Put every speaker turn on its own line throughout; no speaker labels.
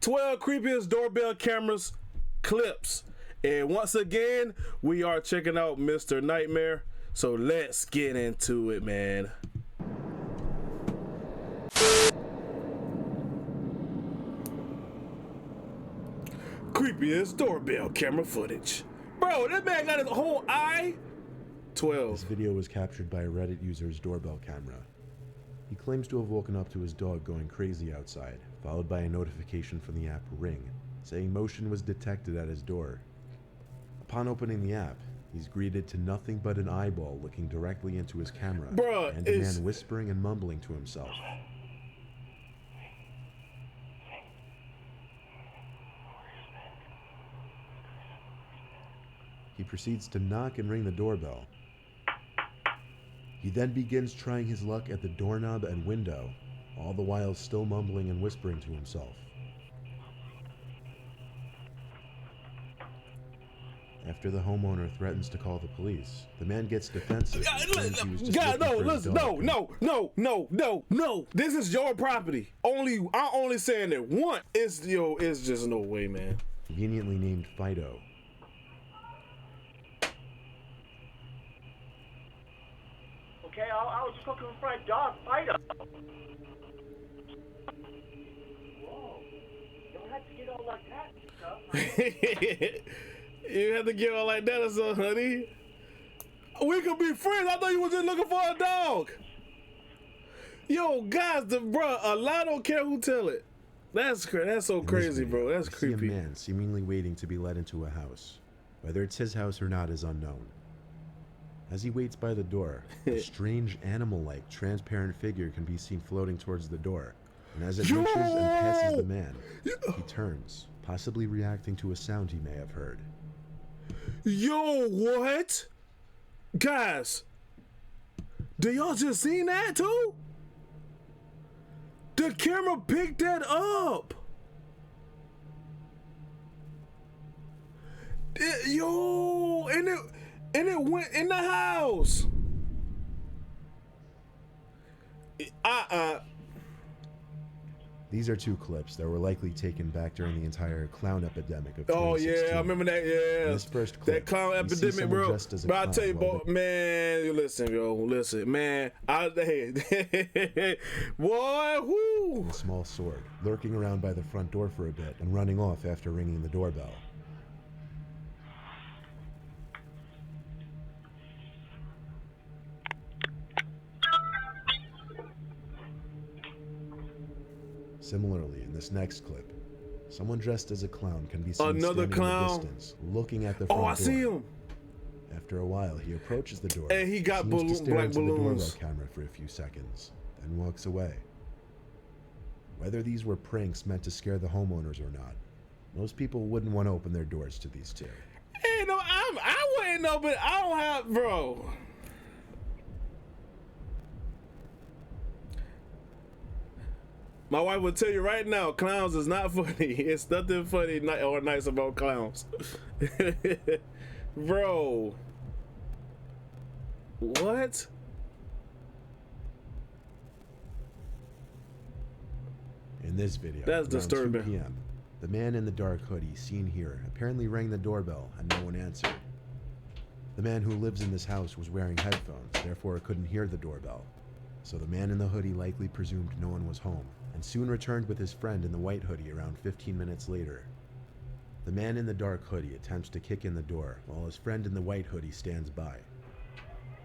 12 creepiest doorbell cameras clips. And once again, we are checking out Mr. Nightmare. So let's get into it, man. Creepiest doorbell camera footage. Bro, that man got his whole eye. 12.
This video was captured by a Reddit user's doorbell camera. He claims to have woken up to his dog going crazy outside, followed by a notification from the app Ring, saying motion was detected at his door. Upon opening the app, he's greeted to nothing but an eyeball looking directly into his camera,
Bruh,
and a man whispering and mumbling to himself. He proceeds to knock and ring the doorbell. He then begins trying his luck at the doorknob and window, all the while still mumbling and whispering to himself. After the homeowner threatens to call the police, the man gets defensive.
God, no, listen, no. This is your property. I'm only saying it once. It's just no way, man.
Conveniently named Fido.
Okay, I was just looking for my dog, Fido. Whoa, you don't have to get all like that and stuff.
You have to get all like that or something, honey. We could be friends. I thought you were just looking for a dog. Yo, guys, bro, a lot don't care who tell it. That's so crazy, bro. That's creepy.
See a man seemingly waiting to be let into a house. Whether it's his house or not is unknown. As he waits by the door, a strange animal-like transparent figure can be seen floating towards the door. And as it reaches and passes the man, he turns, possibly reacting to a sound he may have heard.
Yo, what? Guys, did y'all just seen that too? The camera picked that up. And it went in the house.
These are two clips that were likely taken back during the entire clown epidemic of 2016.
Oh yeah, I remember that. Yeah,
in this first clip,
that clown epidemic, bro. But I tell you, bro, man, listen, man. Hey, boy, whoo.
A small sword lurking around by the front door for a bit and running off after ringing the doorbell. Similarly, in this next clip, someone dressed as a clown can be seen standing in the distance, looking at the front door.
Oh, I see him.
After a while, he approaches the door,
and he got
seems to stare
black
into
balloons.
the doorbell camera for a few seconds, then walks away. Whether these were pranks meant to scare the homeowners or not, most people wouldn't want to open their doors to these two.
Hey, no, I wouldn't know, but I don't have, bro. My wife would tell you right now, clowns is not funny. It's nothing funny or nice about clowns. Bro. What?
In this video,
that's
around
disturbing.
2 p.m., the man in the dark hoodie seen here apparently rang the doorbell and no one answered. The man who lives in this house was wearing headphones, therefore couldn't hear the doorbell. So the man in the hoodie likely presumed no one was home, and soon returned with his friend in the white hoodie around 15 minutes later. The man in the dark hoodie attempts to kick in the door, while his friend in the white hoodie stands by.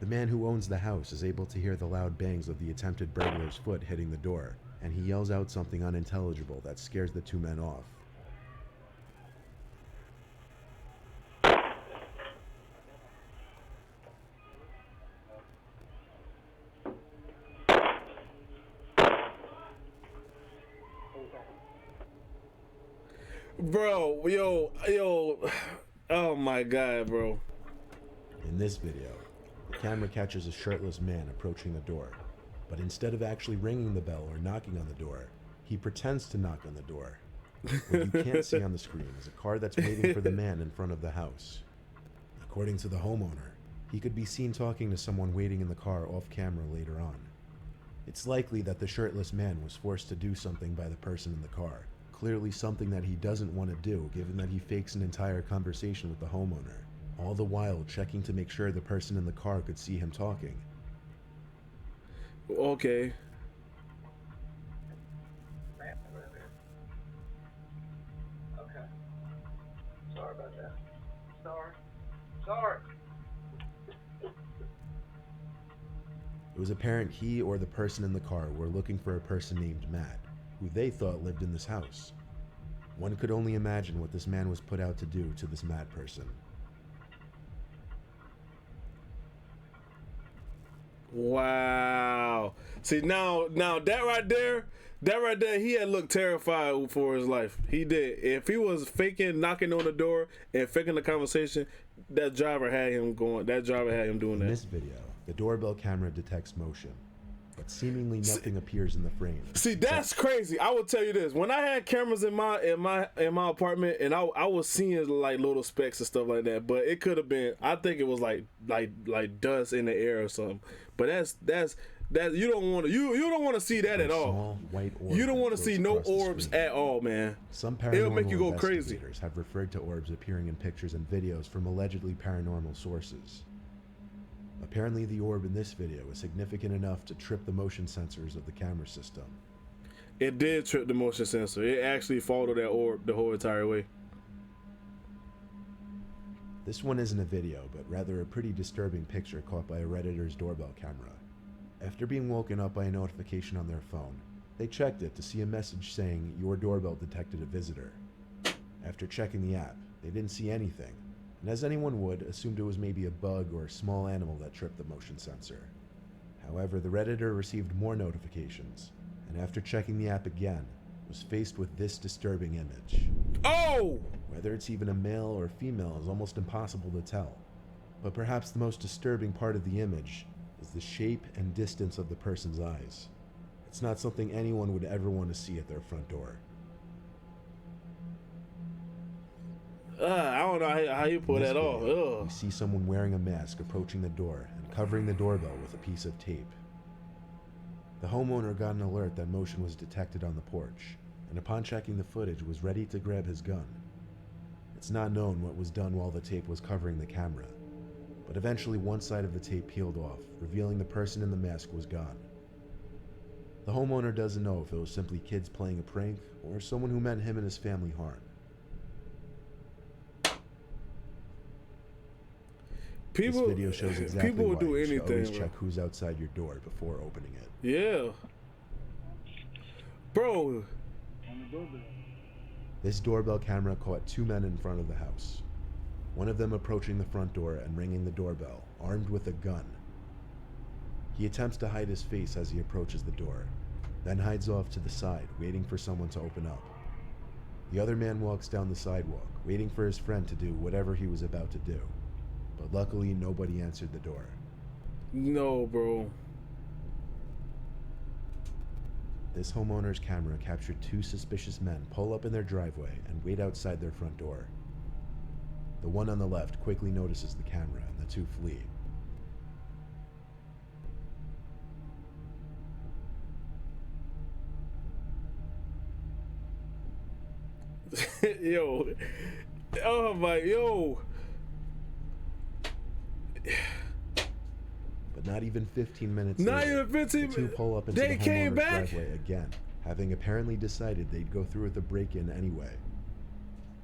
The man who owns the house is able to hear the loud bangs of the attempted burglar's foot hitting the door, and he yells out something unintelligible that scares the two men off.
Bro, yo, oh my God, bro.
In this video, the camera catches a shirtless man approaching the door, but instead of actually ringing the bell or knocking on the door, he pretends to knock on the door. What you can't see on the screen is a car that's waiting for the man in front of the house. According to the homeowner, he could be seen talking to someone waiting in the car off camera later on. It's likely that the shirtless man was forced to do something by the person in the car, clearly something that he doesn't want to do, given that he fakes an entire conversation with the homeowner, all the while checking to make sure the person in the car could see him talking.
Okay.
Okay. Sorry about that. Sorry.
It was apparent he or the person in the car were looking for a person named Matt, who they thought lived in this house. One could only imagine what this man was put out to do to this Matt person.
Wow. See, now that right there, he had looked terrified for his life. He did. If he was faking knocking on the door and faking the conversation, that driver had him doing
In
that.
this video, the doorbell camera detects motion, but seemingly nothing appears in the frame.
See, that's crazy. I will tell you this: when I had cameras in my apartment, and I was seeing like little specks and stuff like that, but it could have been. I think it was like dust in the air or something. But that's you don't want to see that at all.
Small white orb
You don't want to
that
see
floats
no
across the
orbs
screen.
at all, man.
Some
It'll make
paranormal
you go crazy.
investigators have referred to orbs appearing in pictures and videos from allegedly paranormal sources. Apparently, the orb in this video is significant enough to trip the motion sensors of the camera system.
It did trip the motion sensor. It actually followed that orb the whole entire way.
This one isn't a video, but rather a pretty disturbing picture caught by a Redditor's doorbell camera. After being woken up by a notification on their phone, they checked it to see a message saying, "Your doorbell detected a visitor." After checking the app, they didn't see anything, and as anyone would, assumed it was maybe a bug or a small animal that tripped the motion sensor. However, the Redditor received more notifications, and after checking the app again, was faced with this disturbing image.
Oh!
Whether it's even a male or female is almost impossible to tell, but perhaps the most disturbing part of the image is the shape and distance of the person's eyes. It's not something anyone would ever want to see at their front door.
I don't know how you pull
In this
that off.
video,
Ugh.
we see someone wearing a mask approaching the door and covering the doorbell with a piece of tape. The homeowner got an alert that motion was detected on the porch, and upon checking the footage was ready to grab his gun. It's not known what was done while the tape was covering the camera, but eventually one side of the tape peeled off, revealing the person in the mask was gone. The homeowner doesn't know if it was simply kids playing a prank or someone who meant him and his family harm. This video shows exactly
people will
why
do
you should
anything,
always
bro.
check who's outside your door before opening it.
Yeah. Bro.
On the doorbell.
This doorbell camera caught two men in front of the house. One of them approaching the front door and ringing the doorbell, armed with a gun. He attempts to hide his face as he approaches the door, then hides off to the side, waiting for someone to open up. The other man walks down the sidewalk, waiting for his friend to do whatever he was about to do. But luckily, nobody answered the door.
No, bro.
This homeowner's camera captured two suspicious men pull up in their driveway and wait outside their front door. The one on the left quickly notices the camera and the two flee.
Yo. Oh my, yo.
But not even 15 minutes
Not
later,
even 15
the two pull up into
they
the
came
homeowner's
back?
driveway again, having apparently decided they'd go through with the break-in anyway.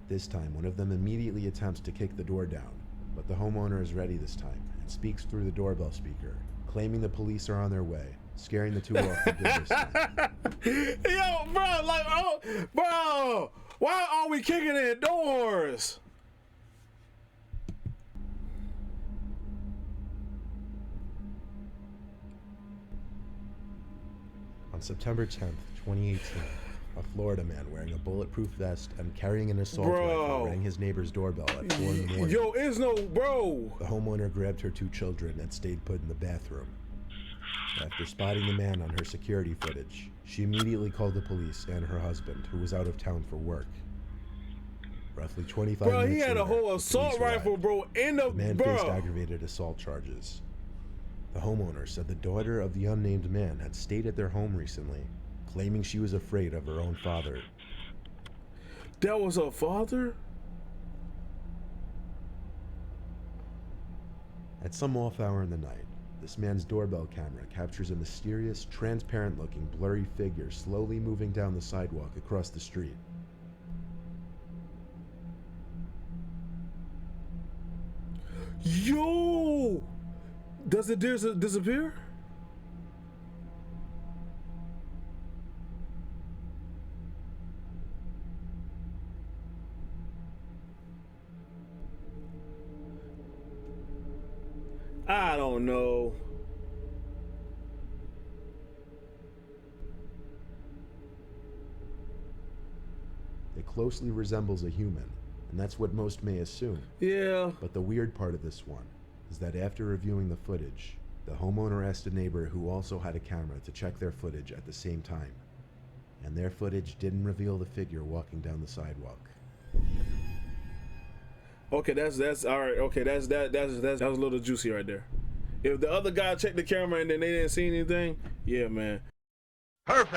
This time, one of them immediately attempts to kick the door down, but the homeowner is ready this time and speaks through the doorbell speaker, claiming the police are on their way, scaring the two off for good this time.
Yo, bro, like, oh, bro, why are we kicking in doors?
On September 10th, 2018, a Florida man wearing a bulletproof vest and carrying an assault rifle rang his neighbor's doorbell at 4 in the morning.
Yo, it's no, bro.
The homeowner grabbed her two children and stayed put in the bathroom. After spotting the man on her security footage, she immediately called the police and her husband, who was out of town for work. Roughly 25
Bro,
minutes
he had a
later,
whole
the
assault
police
rifle,
arrived.
bro, in
The man faced
bro.
aggravated assault charges. The homeowner said the daughter of the unnamed man had stayed at their home recently, claiming she was afraid of her own father.
That was her father?
At some off hour in the night, this man's doorbell camera captures a mysterious, transparent-looking, blurry figure slowly moving down the sidewalk across the street.
Yo! Does it disappear? I don't know.
It closely resembles a human, and that's what most may assume.
Yeah.
But the weird part of this one is that after reviewing the footage, the homeowner asked a neighbor who also had a camera to check their footage at the same time. And their footage didn't reveal the figure walking down the sidewalk.
Okay, that's all right. Okay, that was a little juicy right there. If the other guy checked the camera and then they didn't see anything, yeah, man.
Perfect.